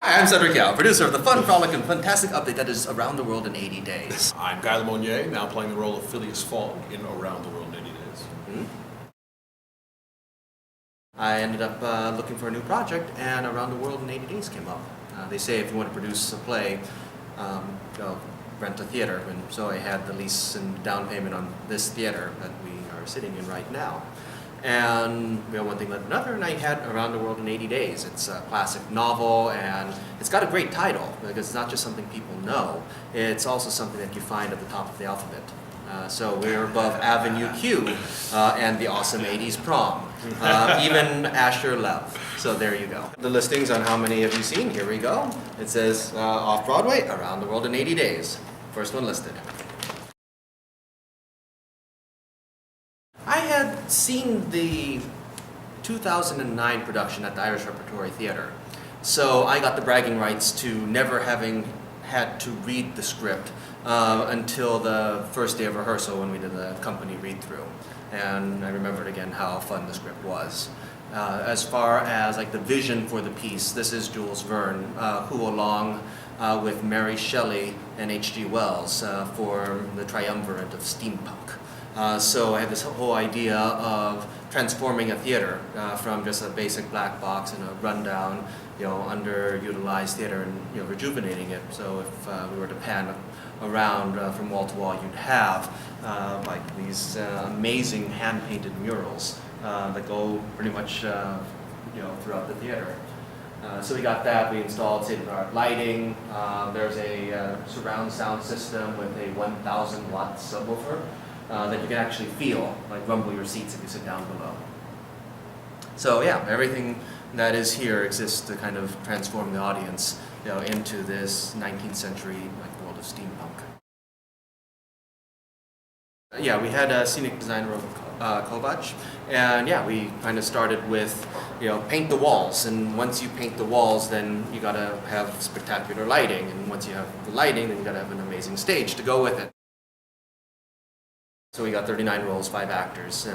Hi, I'm Cedric, producer of the fun, frolic, and fantastic update that is Around the World in 80 Days. I'm LeMonnier, now playing the role of Phileas Fogg in Around the World in 80 Days. I ended up looking for a new project, and Around the World in 80 Days came up. They say if you want to produce a play, rent a theater, and so I had the lease and down payment on this theater that we are sitting in right now. And one thing led to another, and I had Around the World in 80 Days. It's a classic novel, and it's got a great title, because it's not just something people know, it's also something that you find at the top of the alphabet. So we're above Avenue Q and the awesome 80s prom, even Asher Lev. So there you go. The listings on how many have you seen, here we go. It says off-Broadway, Around the World in 80 Days. First one listed. I had seen the 2009 production at the Irish Repertory Theatre, so I got the bragging rights to never having had to read the script until the first day of rehearsal when we did the company read-through. And I remembered again how fun the script was. As far as like the vision for the piece, this is Jules Verne, who along with Mary Shelley and H.G. Wells formed the triumvirate of steampunk. So I had this whole idea of transforming a theater from just a basic black box and a rundown, underutilized theater, and rejuvenating it. So if we were to pan around from wall to wall, you'd have like these amazing hand-painted murals that go pretty much throughout the theater. So we got that. We installed state-of-the-art lighting. There's a surround sound system with a 1,000 watt subwoofer that you can actually feel, like rumble your seats if you sit down below. So yeah, everything that is here exists to kind of transform the audience, into this 19th century world of steampunk. Yeah, we had a scenic designer Kovac, and yeah, we kind of started with, paint the walls, and once you paint the walls, then you gotta have spectacular lighting, and once you have the lighting, then you gotta have an amazing stage to go with it. So we got 39 roles, 5 actors.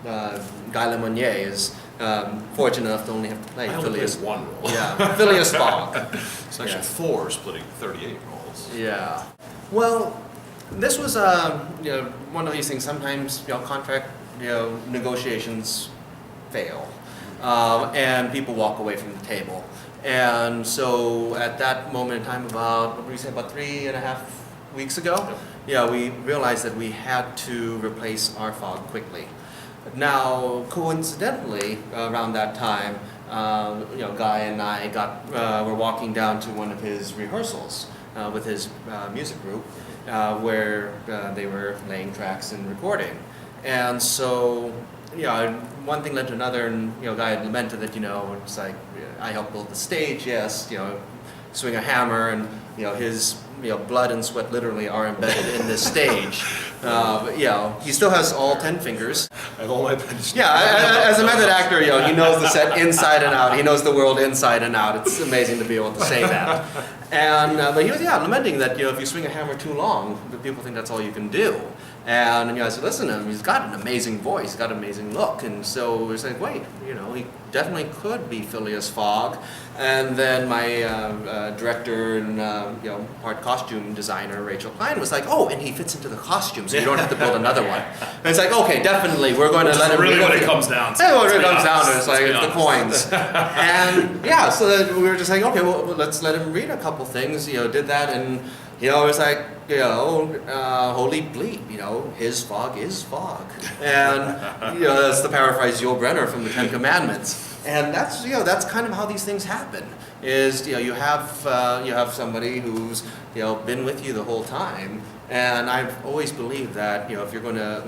Guy LeMonnier is fortunate enough to only have to play Phileas. One role. Yeah, Phileas Fogg. It's actually 4 splitting 38 roles. Yeah. Well, this was one of these things. Sometimes contract negotiations fail, and people walk away from the table. And so at that moment in time, about 3.5 weeks ago, we realized that we had to replace our fog quickly. Now, coincidentally, around that time, Guy and I were walking down to one of his rehearsals with his music group, where they were laying tracks and recording. And so, one thing led to another, and Guy had lamented that, it's like, I helped build the stage, yes, swing a hammer, and his blood and sweat literally are embedded in this stage. But he still has all 10 fingers. I have all my pennies. Yeah, as a method actor, he knows the set inside and out. He knows the world inside and out. It's amazing to be able to say that. And but he was lamenting that if you swing a hammer too long, the people think that's all you can do. And I said, listen to him. He's got an amazing voice. He's got an amazing look. And so we said, wait, he definitely could be Phileas Fogg. And then my director and part costume designer Rachel Klein was like, oh, and he fits into the costume, so you don't have to build another one. And it's like, okay, definitely, we're going to let him. Really, what it comes down to. Yeah, what it comes down to, it's like the coins. And so then we were just like, okay, well, let's let him read a couple things. Did that, and it was like, holy bleep, his fog is fog. And, that's the paraphrase Yul Brynner from the Ten Commandments. And that's, that's kind of how these things happen, is, you have somebody who's, been with you the whole time. And I've always believed that, if you're going to,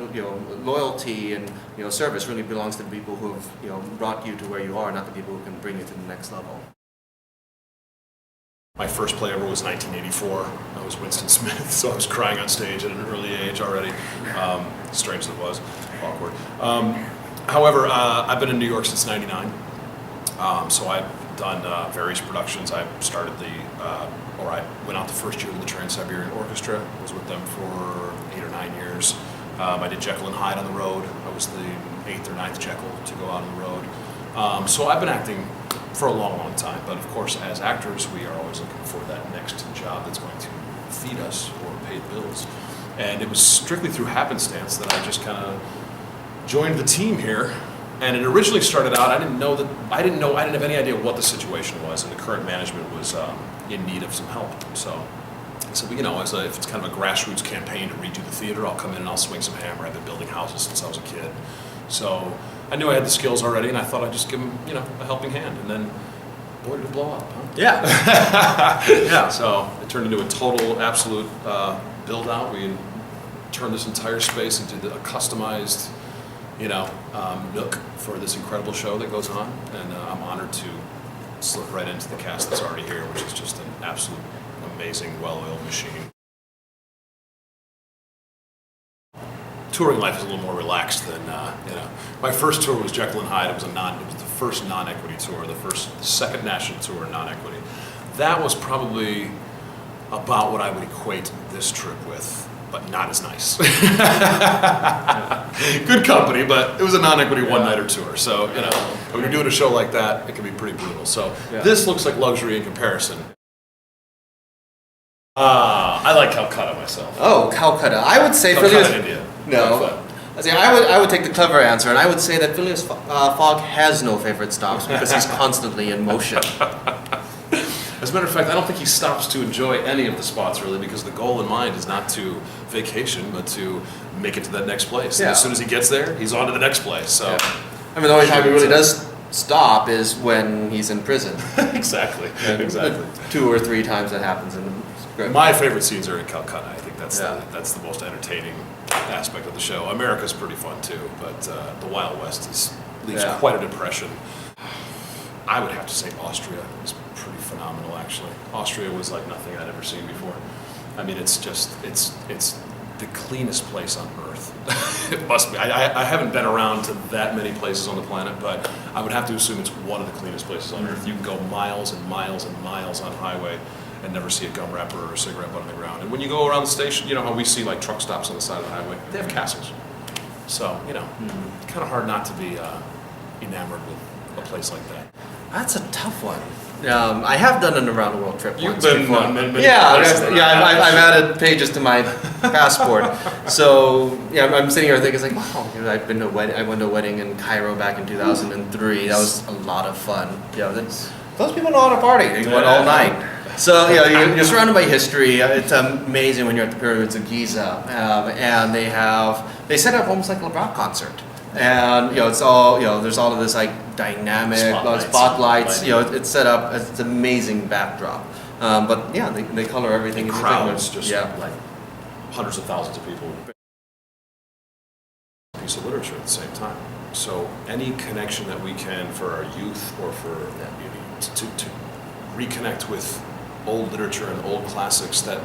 loyalty and, service really belongs to the people who have, brought you to where you are, not the people who can bring you to the next level. My first play ever was 1984. I was Winston Smith, so I was crying on stage at an early age already. Strange as it was, awkward. However, I've been in New York since '99, so I've done various productions. I started I went out the first year with the Trans-Siberian Orchestra. I was with them for 8 or 9 years. I did Jekyll and Hyde on the road. I was the 8th or 9th Jekyll to go out on the road. So I've been acting for a long, long time. But of course, as actors, we are always looking for that next job that's going to feed us or pay the bills. And it was strictly through happenstance that I just kind of joined the team here. And it originally started out, I didn't have any idea what the situation was, and the current management was in need of some help. So I said, well, if it's kind of a grassroots campaign to redo the theater, I'll come in and I'll swing some hammer. I've been building houses since I was a kid. So I knew I had the skills already, and I thought I'd just give them, a helping hand. And then, boy, did it blow up, huh? Yeah. Yeah. So it turned into a total, absolute build out. We turned this entire space into a customized, nook for this incredible show that goes on. And I'm honored to slip right into the cast that's already here, which is just an absolute amazing, well-oiled machine. Touring life is a little more relaxed than, My first tour was Jekyll and Hyde. It was the first non-equity tour, the second national tour non-equity. That was probably about what I would equate this trip with, but not as nice. Good company, but it was a non-equity one-nighter tour. So, when you're doing a show like that, it can be pretty brutal. So This looks like luxury in comparison. I like Calcutta myself. Oh, Calcutta. I would say Calcutta, India. No. I would take the clever answer, and I would say that Phileas Fogg has no favorite stops because he's constantly in motion. As a matter of fact, I don't think he stops to enjoy any of the spots, really, because the goal in mind is not to vacation, but to make it to that next place. Yeah. And as soon as he gets there, he's on to the next place. So, the only time he really does stop is when he's in prison. Exactly. The 2 or 3 times that happens in the script. My favorite scenes are in Calcutta. I think that's the most entertaining aspect of the show. America's pretty fun too, but the Wild West leaves quite an impression. I would have to say Austria is pretty phenomenal, actually. Austria was like nothing I'd ever seen before. I mean, it's the cleanest place on earth. It must be. I haven't been around to that many places on the planet, but I would have to assume it's one of the cleanest places on earth. You can go miles and miles and miles on highway and never see a gum wrapper or a cigarette butt on the ground. And when you go around the station, you know how we see like truck stops on the side of the highway? They have castles. So, kind of hard not to be enamored with a place like that. That's a tough one. I have done an around the world trip You've once been before. on many I've places. added pages to my passport. So I'm sitting here thinking, it's like, wow, I've been to a wedding. I went to a wedding in Cairo back in 2003. That was a lot of fun. Those people know how to party. They went all night. So you're surrounded by history. It's amazing when you're at the pyramids of Giza, and they set up almost like a rock concert. And it's all there's all of this like dynamic spotlights. It's set up. It's an amazing backdrop. But they color everything. And crowds, just like hundreds of thousands of people. A piece of literature at the same time. So any connection that we can for our youth or for to reconnect with old literature and old classics that.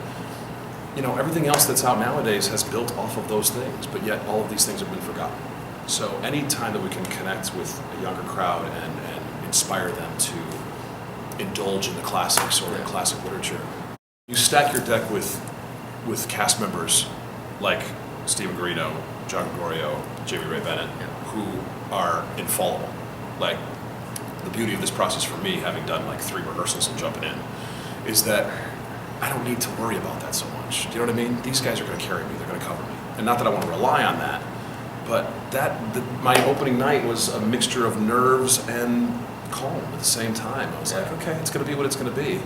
Everything else that's out nowadays has built off of those things, but yet all of these things have been forgotten. So any time that we can connect with a younger crowd and inspire them to indulge in the classics or in classic literature, you stack your deck with cast members like Stephen Garrido, John Gregorio, Jamie Ray Bennett, who are infallible. Like, the beauty of this process for me, having done like 3 rehearsals and jumping in, is that I don't need to worry about that so much. Do you know what I mean? These guys are going to carry me. They're going to cover me. And not that I want to rely on that, but my opening night was a mixture of nerves and calm at the same time. I was like, okay, it's going to be what it's going to be.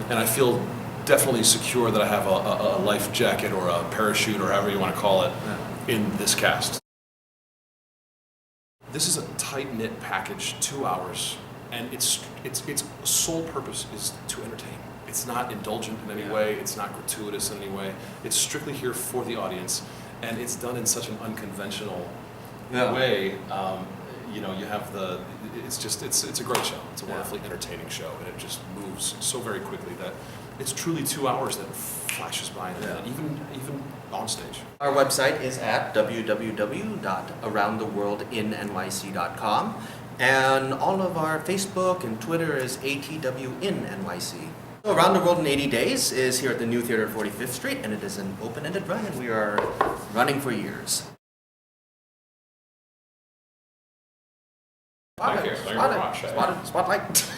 And I feel definitely secure that I have a life jacket or a parachute or however you want to call it in this cast. This is a tight-knit package, 2 hours, and its sole purpose is to entertain. It's not indulgent in any way. It's not gratuitous in any way. It's strictly here for the audience, and it's done in such an unconventional way. You have it's a great show. It's a wonderfully entertaining show, and it just moves so very quickly that it's truly 2 hours that flashes by, even on stage. Our website is at www.aroundtheworldinnyc.com, and all of our Facebook and Twitter is ATWinNYC. So Around the World in 80 Days is here at the New Theater at 45th Street, and it is an open-ended run, and we are running for years. Thank you very much. Spotlight.